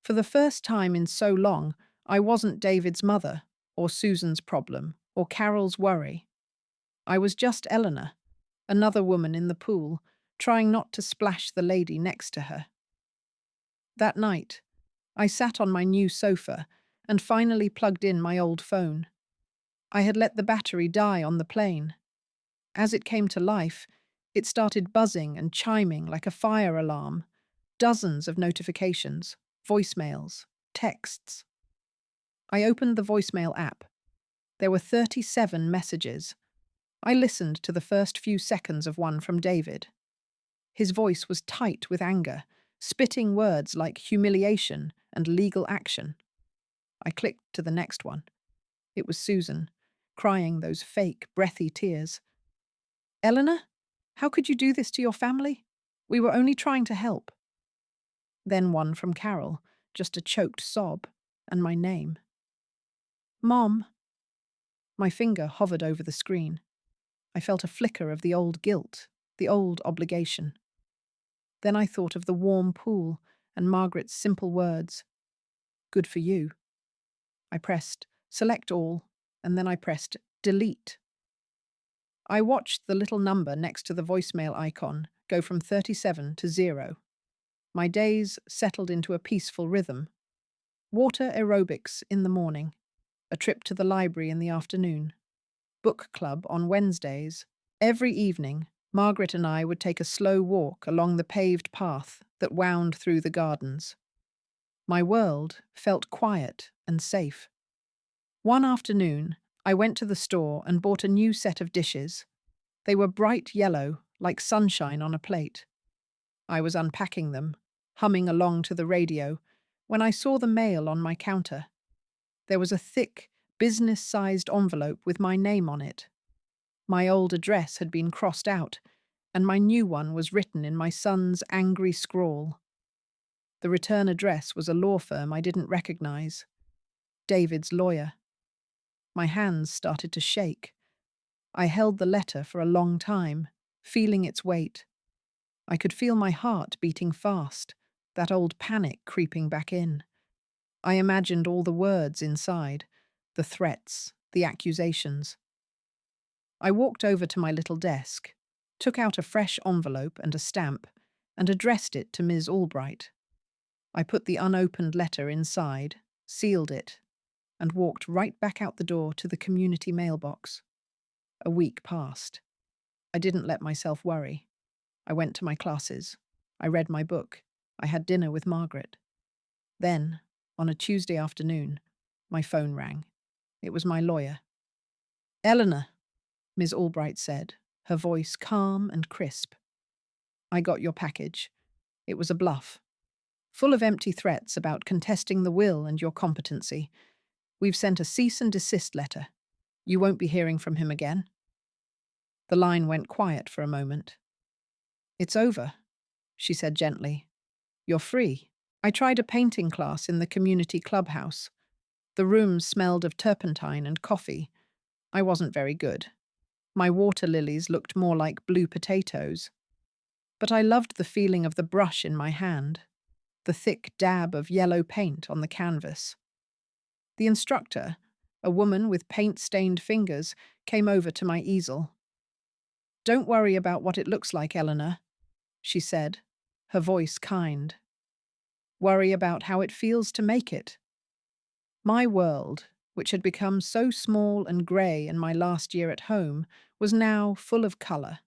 For the first time in so long, I wasn't David's mother, or Susan's problem, or Carol's worry. I was just Eleanor, another woman in the pool, trying not to splash the lady next to her. That night, I sat on my new sofa and finally plugged in my old phone. I had let the battery die on the plane. As it came to life, it started buzzing and chiming like a fire alarm. Dozens of notifications, voicemails, texts. I opened the voicemail app. There were 37 messages. I listened to the first few seconds of one from David. His voice was tight with anger, spitting words like humiliation and legal action. I clicked to the next one. It was Susan, crying those fake, breathy tears. "Eleanor, how could you do this to your family? We were only trying to help." Then one from Carol, just a choked sob, and my name. "Mom." My finger hovered over the screen. I felt a flicker of the old guilt, the old obligation. Then I thought of the warm pool and Margaret's simple words. "Good for you." I pressed select all, and then I pressed delete. I watched the little number next to the voicemail icon go from 37 to 0. My days settled into a peaceful rhythm. Water aerobics in the morning, a trip to the library in the afternoon, book club on Wednesdays. Every evening, Margaret and I would take a slow walk along the paved path that wound through the gardens. My world felt quiet and safe. One afternoon, I went to the store and bought a new set of dishes. They were bright yellow, like sunshine on a plate. I was unpacking them, humming along to the radio, when I saw the mail on my counter. There was a thick, business-sized envelope with my name on it. My old address had been crossed out, and my new one was written in my son's angry scrawl. The return address was a law firm I didn't recognize. David's lawyer. My hands started to shake. I held the letter for a long time, feeling its weight. I could feel my heart beating fast, that old panic creeping back in. I imagined all the words inside, the threats, the accusations. I walked over to my little desk, took out a fresh envelope and a stamp, and addressed it to Ms. Albright. I put the unopened letter inside, sealed it, and walked right back out the door to the community mailbox. A week passed. I didn't let myself worry. I went to my classes. I read my book. I had dinner with Margaret. Then, on a Tuesday afternoon, my phone rang. It was my lawyer. "Eleanor," Ms. Albright said, her voice calm and crisp. "I got your package. It was a bluff, full of empty threats about contesting the will and your competency. We've sent a cease and desist letter. You won't be hearing from him again." The line went quiet for a moment. "It's over," she said gently. "You're free." I tried a painting class in the community clubhouse. The room smelled of turpentine and coffee. I wasn't very good. My water lilies looked more like blue potatoes. But I loved the feeling of the brush in my hand, the thick dab of yellow paint on the canvas. The instructor, a woman with paint-stained fingers, came over to my easel. "Don't worry about what it looks like, Eleanor," she said, her voice kind. "Worry about how it feels to make it." My world, which had become so small and grey in my last year at home, was now full of colour.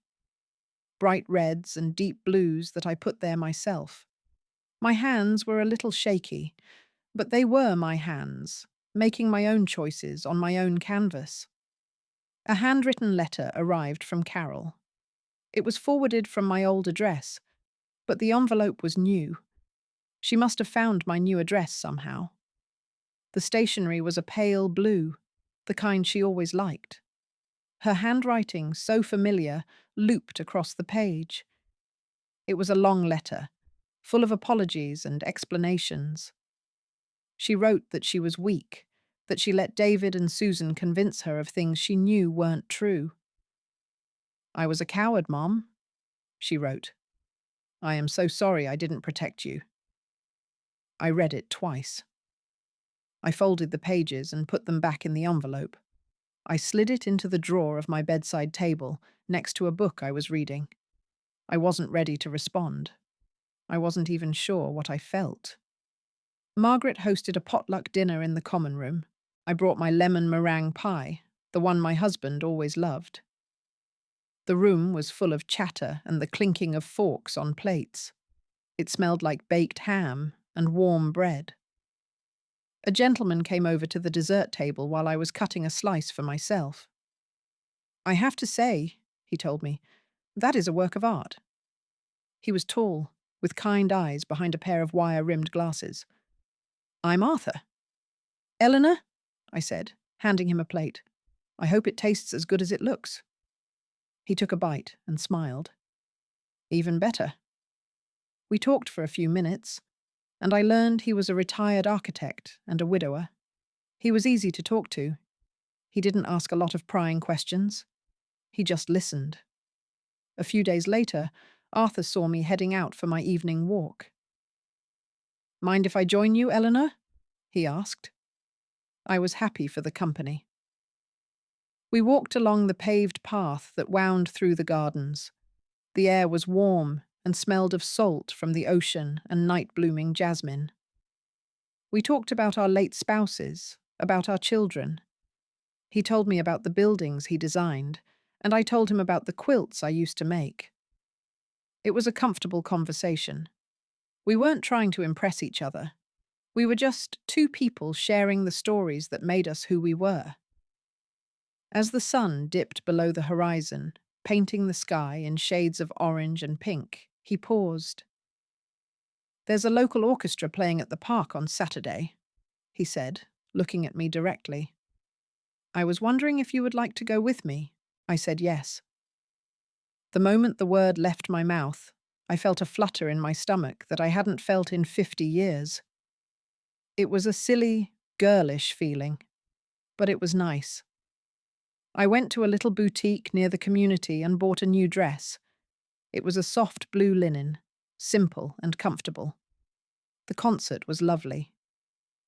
Bright reds and deep blues that I put there myself. My hands were a little shaky, but they were my hands, making my own choices on my own canvas. A handwritten letter arrived from Carol. It was forwarded from my old address, but the envelope was new. She must have found my new address somehow. The stationery was a pale blue, the kind she always liked. Her handwriting, so familiar, looped across the page. It was a long letter, full of apologies and explanations. She wrote that she was weak, that she let David and Susan convince her of things she knew weren't true. "I was a coward, Mom," she wrote. "I am so sorry I didn't protect you." I read it twice. I folded the pages and put them back in the envelope. I slid it into the drawer of my bedside table, next to a book I was reading. I wasn't ready to respond. I wasn't even sure what I felt. Margaret hosted a potluck dinner in the common room. I brought my lemon meringue pie, the one my husband always loved. The room was full of chatter and the clinking of forks on plates. It smelled like baked ham and warm bread. A gentleman came over to the dessert table while I was cutting a slice for myself. "I have to say," he told me, "that is a work of art." He was tall, with kind eyes behind a pair of wire-rimmed glasses. "I'm Arthur." "Eleanor," I said, handing him a plate. "I hope it tastes as good as it looks." He took a bite and smiled. "Even better." We talked for a few minutes, and I learned he was a retired architect and a widower. He was easy to talk to. He didn't ask a lot of prying questions. He just listened. A few days later, Arthur saw me heading out for my evening walk. "Mind if I join you, Eleanor?" he asked. I was happy for the company. We walked along the paved path that wound through the gardens. The air was warm and smelled of salt from the ocean and night-blooming jasmine. We talked about our late spouses, about our children. He told me about the buildings he designed, and I told him about the quilts I used to make. It was a comfortable conversation. We weren't trying to impress each other. We were just two people sharing the stories that made us who we were. As the sun dipped below the horizon, painting the sky in shades of orange and pink, he paused. "There's a local orchestra playing at the park on Saturday," he said, looking at me directly. "I was wondering if you would like to go with me." I said yes. The moment the word left my mouth, I felt a flutter in my stomach that I hadn't felt in 50 years. It was a silly, girlish feeling, but it was nice. I went to a little boutique near the community and bought a new dress. It was a soft blue linen, simple and comfortable. The concert was lovely.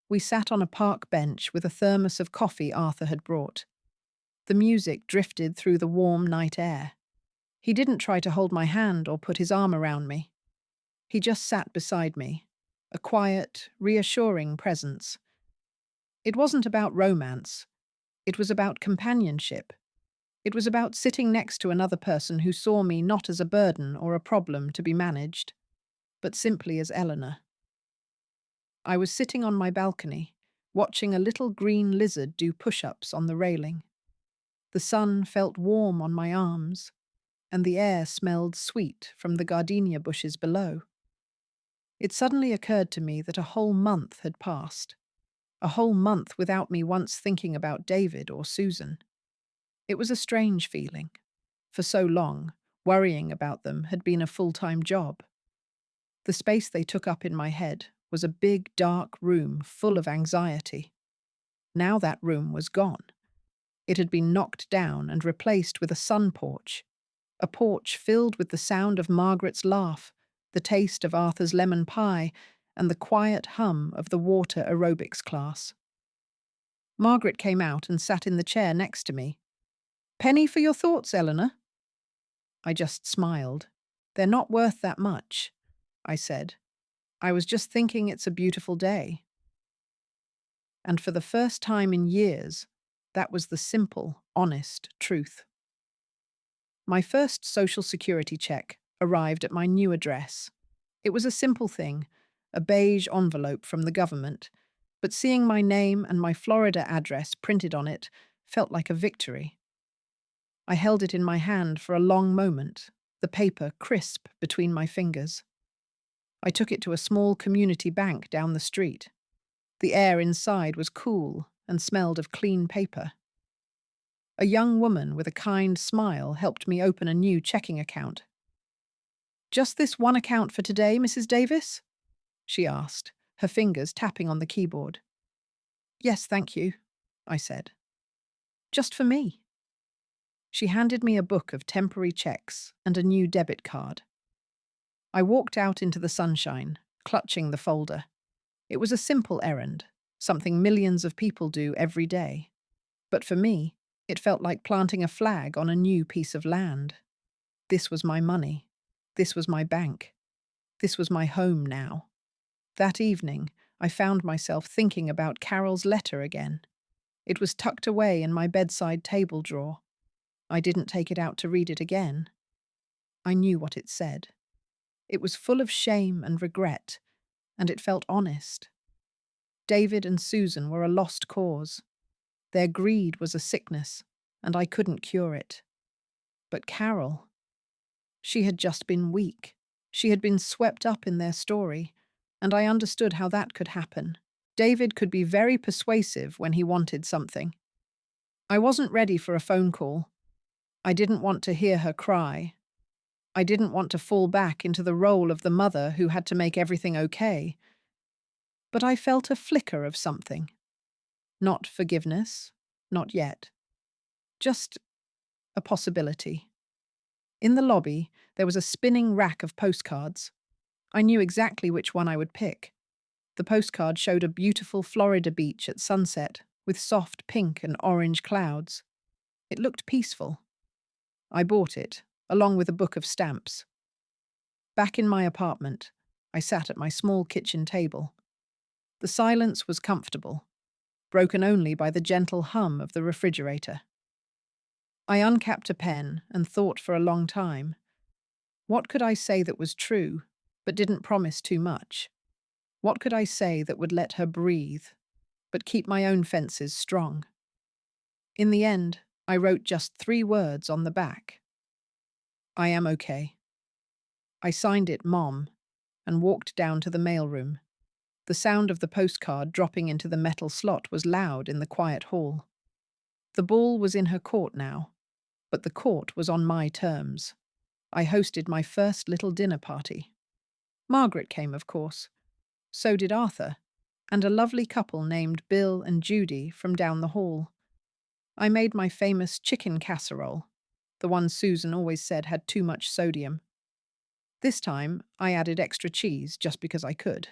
We sat on a park bench with a thermos of coffee Arthur had brought. The music drifted through the warm night air. He didn't try to hold my hand or put his arm around me. He just sat beside me, a quiet, reassuring presence. It wasn't about romance. It was about companionship. It was about sitting next to another person who saw me not as a burden or a problem to be managed, but simply as Eleanor. I was sitting on my balcony, watching a little green lizard do push-ups on the railing. The sun felt warm on my arms, and the air smelled sweet from the gardenia bushes below. It suddenly occurred to me that a whole month had passed. A whole month without me once thinking about David or Susan. It was a strange feeling. For so long, worrying about them had been a full-time job. The space they took up in my head was a big, dark room full of anxiety. Now that room was gone. It had been knocked down and replaced with a sun porch, a porch filled with the sound of Margaret's laugh, the taste of Arthur's lemon pie, and the quiet hum of the water aerobics class. Margaret came out and sat in the chair next to me. "Penny for your thoughts, Eleanor?" I just smiled. "They're not worth that much," I said. "I was just thinking it's a beautiful day." And for the first time in years, that was the simple, honest truth. My first Social Security check arrived at my new address. It was a simple thing, a beige envelope from the government, but seeing my name and my Florida address printed on it felt like a victory. I held it in my hand for a long moment, the paper crisp between my fingers. I took it to a small community bank down the street. The air inside was cool and smelled of clean paper. A young woman with a kind smile helped me open a new checking account. "Just this one account for today, Mrs. Davis?" she asked, her fingers tapping on the keyboard. "Yes, thank you," I said. "Just for me." She handed me a book of temporary checks and a new debit card. I walked out into the sunshine, clutching the folder. It was a simple errand, something millions of people do every day. But for me, it felt like planting a flag on a new piece of land. This was my money. This was my bank. This was my home now. That evening, I found myself thinking about Carol's letter again. It was tucked away in my bedside table drawer. I didn't take it out to read it again. I knew what it said. It was full of shame and regret, and it felt honest. David and Susan were a lost cause. Their greed was a sickness, and I couldn't cure it. But Carol, she had just been weak. She had been swept up in their story, and I understood how that could happen. David could be very persuasive when he wanted something. I wasn't ready for a phone call. I didn't want to hear her cry. I didn't want to fall back into the role of the mother who had to make everything okay. But I felt a flicker of something. Not forgiveness, not yet. Just a possibility. In the lobby, there was a spinning rack of postcards. I knew exactly which one I would pick. The postcard showed a beautiful Florida beach at sunset, with soft pink and orange clouds. It looked peaceful. I bought it, along with a book of stamps. Back in my apartment, I sat at my small kitchen table. The silence was comfortable, broken only by the gentle hum of the refrigerator. I uncapped a pen and thought for a long time. What could I say that was true, but didn't promise too much? What could I say that would let her breathe, but keep my own fences strong? In the end, I wrote just 3 words on the back. I am okay. I signed it Mom and walked down to the mailroom. The sound of the postcard dropping into the metal slot was loud in the quiet hall. The ball was in her court now, but the court was on my terms. I hosted my first little dinner party. Margaret came, of course. So did Arthur, and a lovely couple named Bill and Judy from down the hall. I made my famous chicken casserole, the one Susan always said had too much sodium. This time, I added extra cheese just because I could.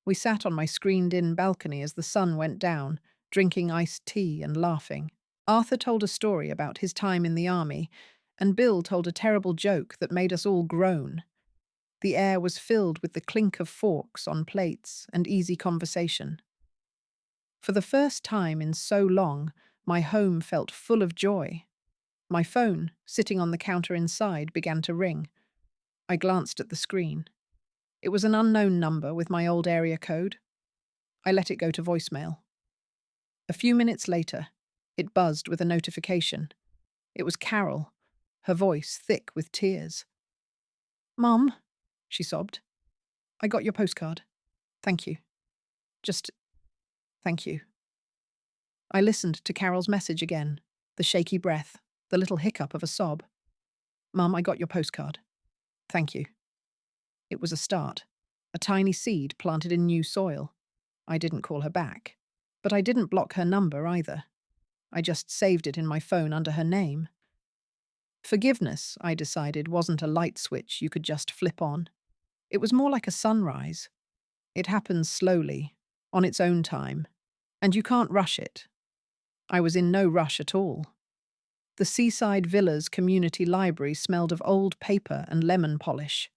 We sat on my screened-in balcony as the sun went down, drinking iced tea and laughing. Arthur told a story about his time in the army, and Bill told a terrible joke that made us all groan. The air was filled with the clink of forks on plates and easy conversation. For the first time in so long, my home felt full of joy. My phone, sitting on the counter inside, began to ring. I glanced at the screen. It was an unknown number with my old area code. I let it go to voicemail. A few minutes later, it buzzed with a notification. It was Carol, her voice thick with tears. "Mum," she sobbed, "I got your postcard. Thank you. Just thank you." I listened to Carol's message again, the shaky breath, the little hiccup of a sob. "Mum, I got your postcard. Thank you." It was a start, a tiny seed planted in new soil. I didn't call her back, but I didn't block her number either. I just saved it in my phone under her name. Forgiveness, I decided, wasn't a light switch you could just flip on. It was more like a sunrise. It happens slowly, on its own time, and you can't rush it. I was in no rush at all. The Seaside Villas community library smelled of old paper and lemon polish.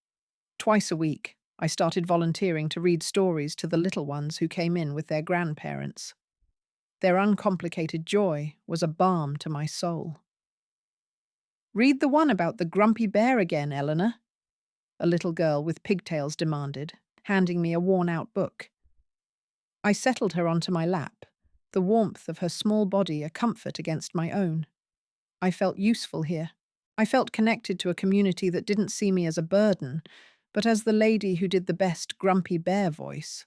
Twice a week, I started volunteering to read stories to the little ones who came in with their grandparents. Their uncomplicated joy was a balm to my soul. "Read the one about the grumpy bear again, Eleanor," a little girl with pigtails demanded, handing me a worn-out book. I settled her onto my lap, the warmth of her small body a comfort against my own. I felt useful here. I felt connected to a community that didn't see me as a burden, but as the lady who did the best grumpy bear voice.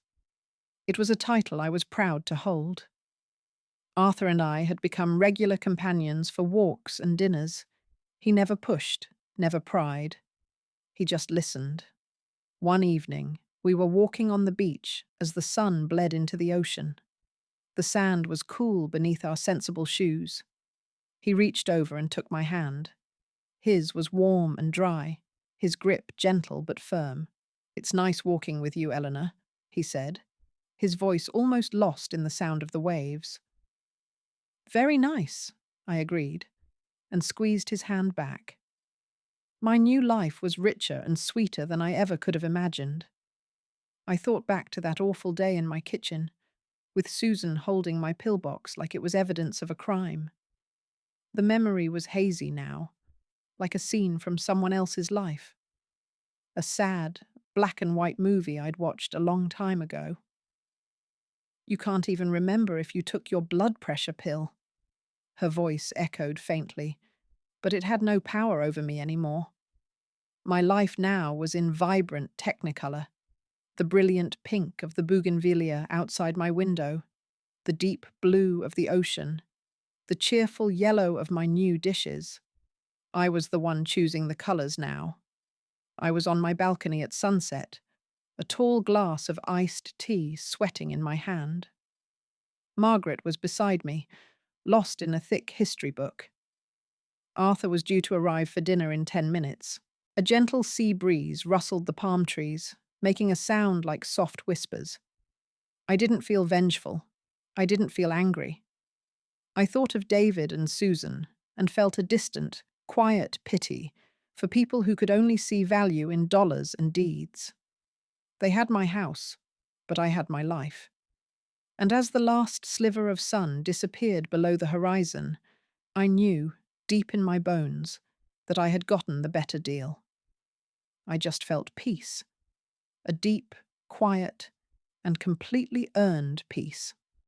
It was a title I was proud to hold. Arthur and I had become regular companions for walks and dinners. He never pushed, never pried. He just listened. One evening, we were walking on the beach as the sun bled into the ocean. The sand was cool beneath our sensible shoes. He reached over and took my hand. His was warm and dry, his grip gentle but firm. "It's nice walking with you, Eleanor," he said, his voice almost lost in the sound of the waves. "Very nice," I agreed, and squeezed his hand back. My new life was richer and sweeter than I ever could have imagined. I thought back to that awful day in my kitchen, with Susan holding my pillbox like it was evidence of a crime. The memory was hazy now, like a scene from someone else's life. A sad, black and white movie I'd watched a long time ago. "You can't even remember if you took your blood pressure pill." Her voice echoed faintly, but it had no power over me anymore. My life now was in vibrant technicolor. The brilliant pink of the bougainvillea outside my window, the deep blue of the ocean, the cheerful yellow of my new dishes. I was the one choosing the colors now. I was on my balcony at sunset, a tall glass of iced tea sweating in my hand. Margaret was beside me, lost in a thick history book. Arthur was due to arrive for dinner in 10 minutes. A gentle sea breeze rustled the palm trees, making a sound like soft whispers. I didn't feel vengeful. I didn't feel angry. I thought of David and Susan and felt a distant, quiet pity for people who could only see value in dollars and deeds. They had my house, but I had my life. And as the last sliver of sun disappeared below the horizon, I knew, deep in my bones, that I had gotten the better deal. I just felt peace, a deep, quiet, and completely earned peace.